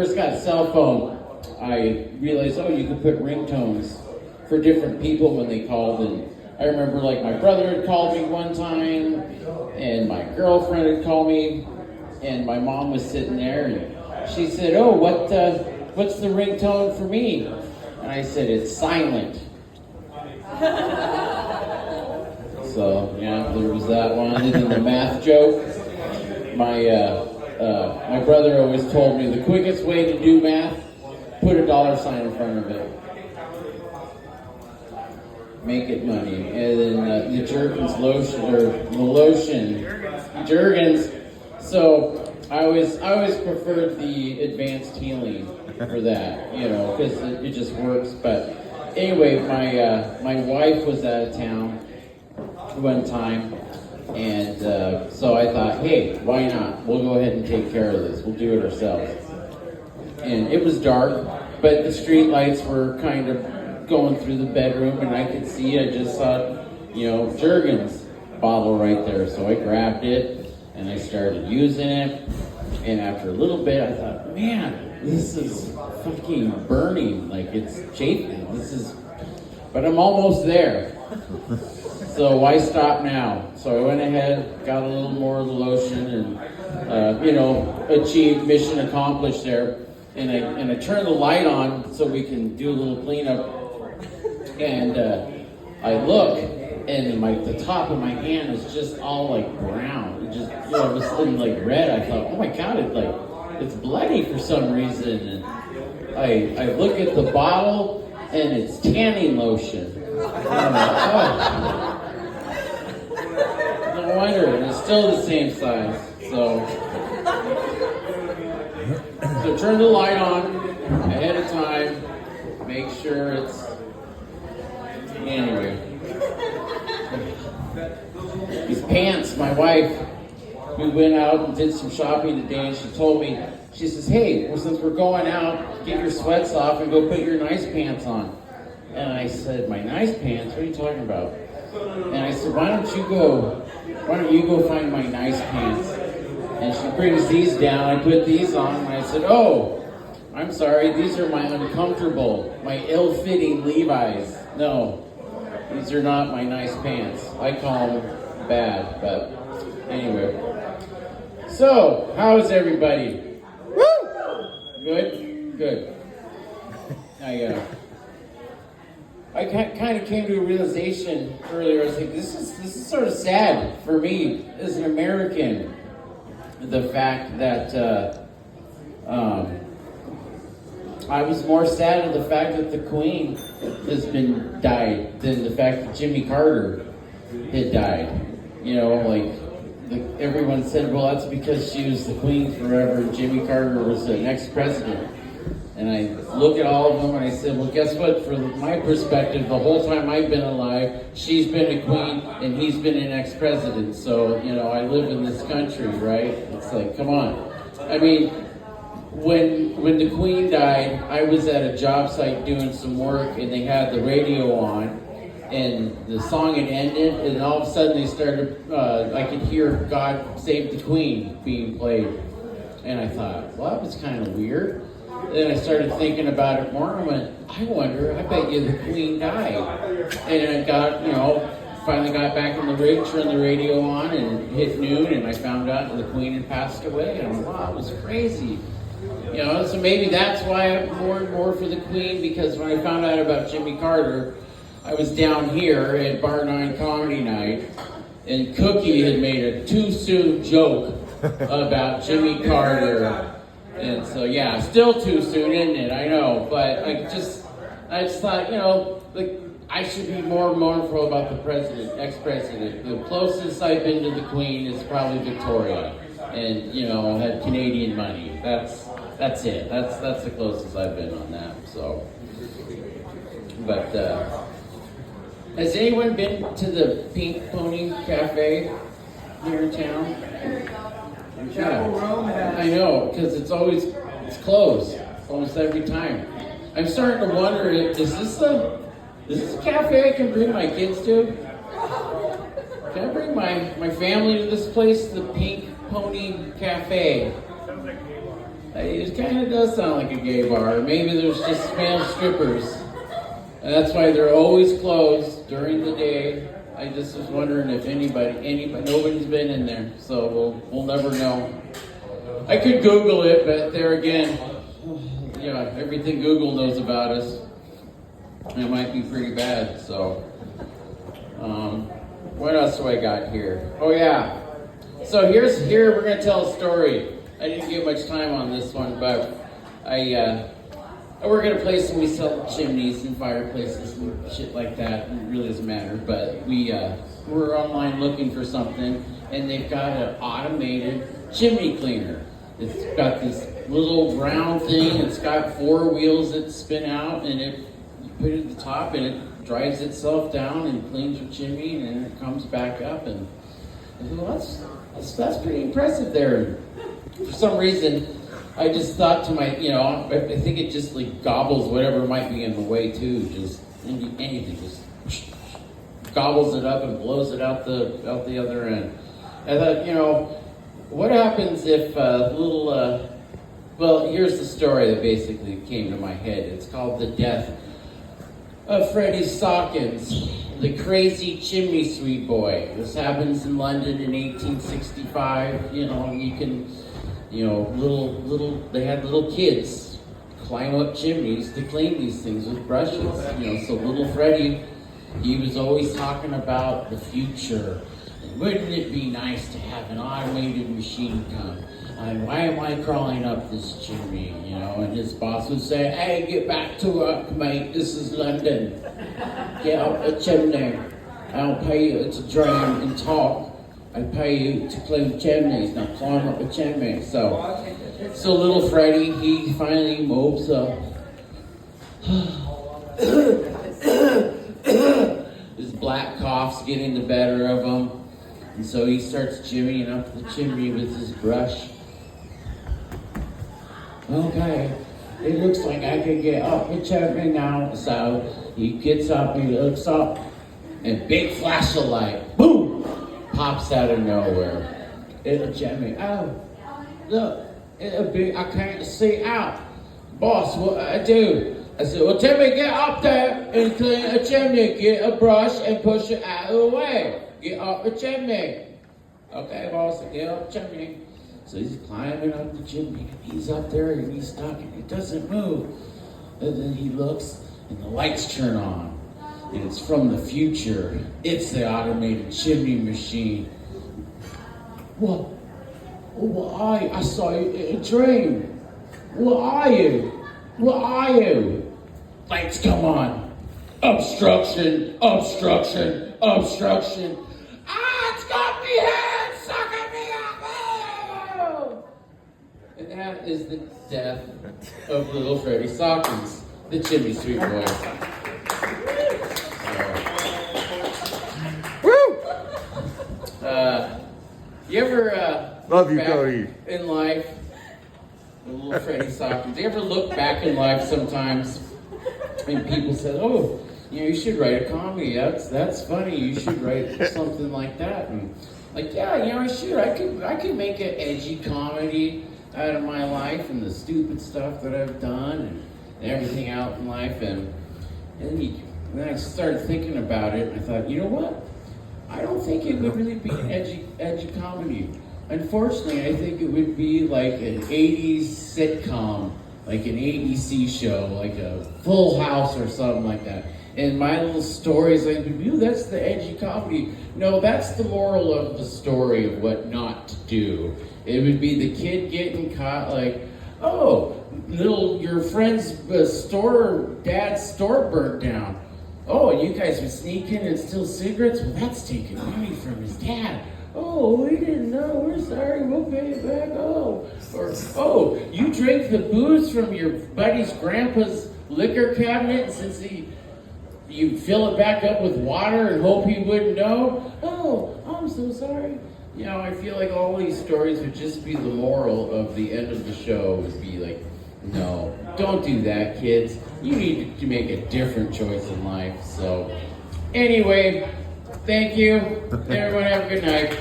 First got a cell phone, I realized, oh, you could put ringtones for different people when they called. And I remember, like, my brother had called me one time, and my girlfriend had called me, and my mom was sitting there, and she said, oh, what's the ringtone for me? And I said, it's silent. So, yeah, there was that one. And then the math joke. My brother always told me the quickest way to do math, put a $sign in front of it. Make it money. And then the Jergens lotion, or the lotion, Jergens. So I always preferred the advanced healing for that, because it just works. But anyway, my wife was out of town one time. And so I thought, hey, why not? We'll go ahead and take care of this. We'll do it ourselves. And it was dark, but the street lights were kind of going through the bedroom, and I could see, I just saw, Jergens bottle right there. So I grabbed it, and I started using it. And after a little bit, I thought, man, this is fucking burning. Like, it's chafing. But I'm almost there. So why stop now? So I went ahead, got a little more of the lotion, and achieved mission accomplished there. And I turned the light on so we can do a little cleanup. And I look, and the top of my hand is just all like brown. It just, it was looking like red. I thought, oh my God, it's bloody for some reason. And I look at the bottle, and it's tanning lotion. I'm like, oh. No wonder, and it's still the same size. So turn the light on ahead of time. Make sure it's anyway. These pants, my wife, we went out and did some shopping today, and she told me, she says, hey, well, since we're going out, get your sweats off and go put your nice pants on. And I said, my nice pants? What are you talking about? And I said, why don't you go find my nice pants? And she brings these down. I put these on, and I said, oh, I'm sorry, these are my uncomfortable, my ill-fitting Levi's. No, these are not my nice pants. I call them bad, but anyway. So, how is everybody? Woo! Good? Good. I kind of came to a realization earlier. I was like, this is sort of sad for me as an American. The fact that I was more sad at the fact that the Queen has been died than the fact that Jimmy Carter had died. Everyone said, well, that's because she was the Queen forever and Jimmy Carter was the next president. And I look at all of them and I said, well, guess what? From my perspective, the whole time I've been alive, she's been a queen and he's been an ex-president. So, I live in this country, right? It's like, come on. I mean, when the Queen died, I was at a job site doing some work and they had the radio on and the song had ended and all of a sudden they started, I could hear God Save the Queen being played. And I thought, well, that was kind of weird. Then I started thinking about it more and I bet you the Queen died. And I finally got back in the rig, turned the radio on and hit noon and I found out the Queen had passed away. And I'm like, wow, it was crazy. So maybe that's why I'm more and more for the Queen, because when I found out about Jimmy Carter, I was down here at Bar 9 Comedy Night and Cookie had made a too soon joke about Jimmy Carter. And so, yeah, still too soon, isn't it? I know, but I just thought, I should be more mournful about the ex-president. The closest I've been to the Queen is probably Victoria, and had Canadian money. That's it. That's the closest I've been on that. So, but has anyone been to the Pink Pony Cafe here in town? Yeah, I know, because it's closed almost every time. I'm starting to wonder, is this a cafe I can bring my kids to? Can I bring my family to this place, the Pink Pony Cafe? It kind of does sound like a gay bar. Maybe there's just male strippers. And that's why they're always closed during the day. I just was wondering if anybody, nobody's been in there. So we'll never know. I could Google it, but there again, yeah, everything Google knows about us, it might be pretty bad. So, what else do I got here? Oh yeah. So here we're gonna tell a story. I didn't get much time on this one, but I work at a place and we sell chimneys and fireplaces and shit like that. It really doesn't matter, but we're online looking for something, and they've got an automated chimney cleaner. It's got this little round thing. It's got 4 wheels that spin out, and you put it at the top, and it drives itself down and cleans your chimney, and then it comes back up. And I thought, well, that's pretty impressive there. For some reason, I just thought to I think it just like gobbles whatever might be in the way too. Just anything, just gobbles it up and blows it out the other end. I thought, what happens if well, here's the story that basically came to my head. It's called The Death of Freddie Sawkins, the crazy chimney sweep boy. This happens in London in 1865. They had little kids climb up chimneys to clean these things with brushes. So little Freddie, he was always talking about the future. Wouldn't it be nice to have an automated machine come? And why am I crawling up this chimney? And his boss would say, "Hey, get back to work, mate. This is London. Get up the chimney. I'll pay you to drain and talk. I pay you to clean chimneys. Now climb up the chimney." So little Freddie, he finally moves up. His black cough's getting the better of him. And so he starts jimmying up the chimney with his brush. Okay, it looks like I can get up the chimney now. So he gets up, he looks up, and big flash of light, boom, pops out of nowhere. It'll chimney. Oh, look, I can't see out. Boss, what I do? I said, well, Timmy, get up there and clean a chimney. Get a brush and push it out of the way. Get up the chimney. Okay, boss, get up the chimney. So he's climbing up the chimney. He's up there and he's stuck and it doesn't move. And then he looks and the lights turn on. And it's from the future. It's the automated chimney machine. What? I saw you in a dream. What are you? What are you? Lights come on. Obstruction, obstruction, obstruction. It's got me here, sucking me up. Oh! And that is the death of little Freddie Sawkins, the chimney sweep boy. You ever love you, Cody, in life? Little Freddie Sawkins. Do you ever look back in life sometimes and people say, "Oh, you should write a comedy. That's funny. You should write something like that." And like, yeah, I should. I could make an edgy comedy out of my life and the stupid stuff that I've done and everything out in life. And then I started thinking about it. And I thought, you know what? I don't think it would really be an edgy comedy. Unfortunately, I think it would be like an 80s sitcom, like an ABC show, like a Full House or something like that. And my little stories, like, that's the edgy comedy. No, that's the moral of the story of what not to do. It would be the kid getting caught, like, oh, your friend's dad's store burnt down. Oh, you guys were sneaking and steal cigarettes? Well, that's taking money from his dad. Oh, we didn't know. We're sorry. We'll pay it back. Oh, you drank the booze from your buddy's grandpa's liquor cabinet since you fill it back up with water and hope he wouldn't know. Oh, I'm so sorry. I feel like all these stories would just be the moral of the end of the show would be like, no, don't do that, kids. You need to make a different choice in life. So, anyway, thank you. Everyone have a good night.